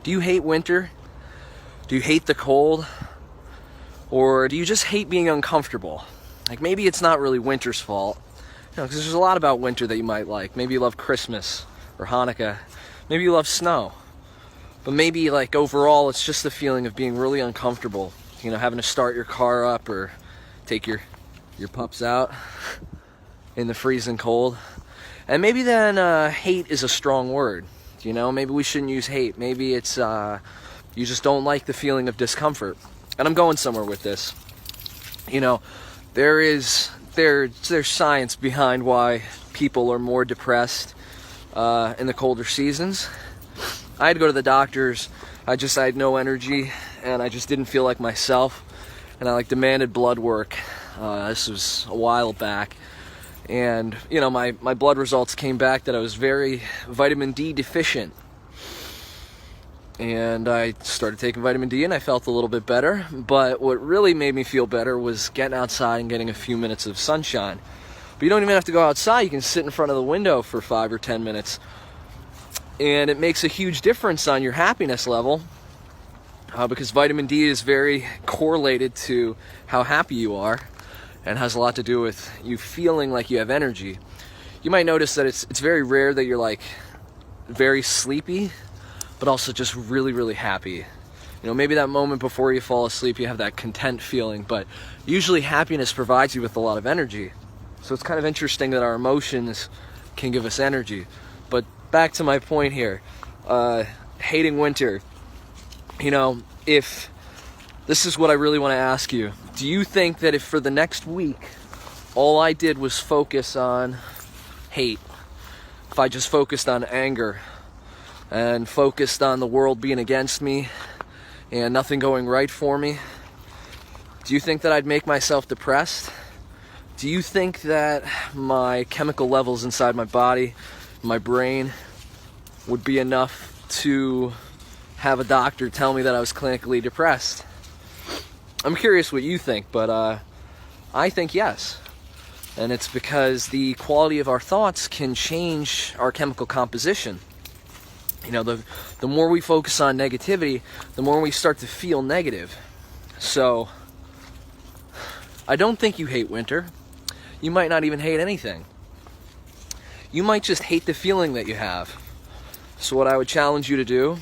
Do you hate winter? Do you hate the cold? Or do you just hate being uncomfortable? Like, maybe it's not really winter's fault. Because there's a lot about winter that you might like. Maybe you love Christmas or Hanukkah. Maybe you love snow. But maybe, like, overall, it's just the feeling of being really uncomfortable. Having to start your car up or take your pups out in the freezing cold. And maybe then hate is a strong word. Maybe we shouldn't use hate. Maybe it's you just don't like the feeling of discomfort. And I'm going somewhere with this. There's science behind why people are more depressed in the colder seasons. I had to go to the doctors. I had no energy, and I just didn't feel like myself. And I demanded blood work. This was a while back. And, my blood results came back that I was very vitamin D deficient. And I started taking vitamin D, and I felt a little bit better. But what really made me feel better was getting outside and getting a few minutes of sunshine. But you don't even have to go outside. You can sit in front of the window for 5 or 10 minutes. And it makes a huge difference on your happiness level. Because vitamin D is very correlated to how happy you are. And has a lot to do with you feeling like you have energy. You might notice that it's very rare that you're very sleepy, but also just really, really happy. Maybe that moment before you fall asleep, you have that content feeling, but usually happiness provides you with a lot of energy. So it's kind of interesting that our emotions can give us energy. But back to my point here, hating winter. If this is what I really want to ask you. Do you think that if for the next week, all I did was focus on hate, if I just focused on anger, and focused on the world being against me, and nothing going right for me, do you think that I'd make myself depressed? Do you think that my chemical levels inside my body, my brain, would be enough to have a doctor tell me that I was clinically depressed? I'm curious what you think, but I think yes. And it's because the quality of our thoughts can change our chemical composition. The more we focus on negativity, the more we start to feel negative. So, I don't think you hate winter. You might not even hate anything. You might just hate the feeling that you have. So what I would challenge you to do,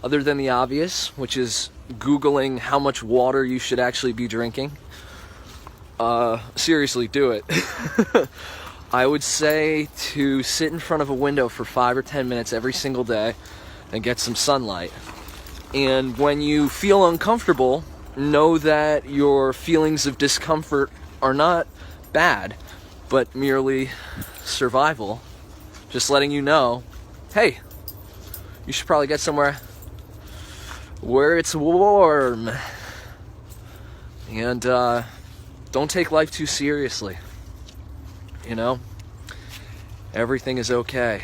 other than the obvious, which is Googling how much water you should actually be drinking, seriously, do it. I would say to sit in front of a window for 5 or 10 minutes every single day and get some sunlight. And when you feel uncomfortable, know that your feelings of discomfort are not bad, but merely survival. Just letting you know, hey, you should probably get somewhere where it's warm. And don't take life too seriously. Everything is okay.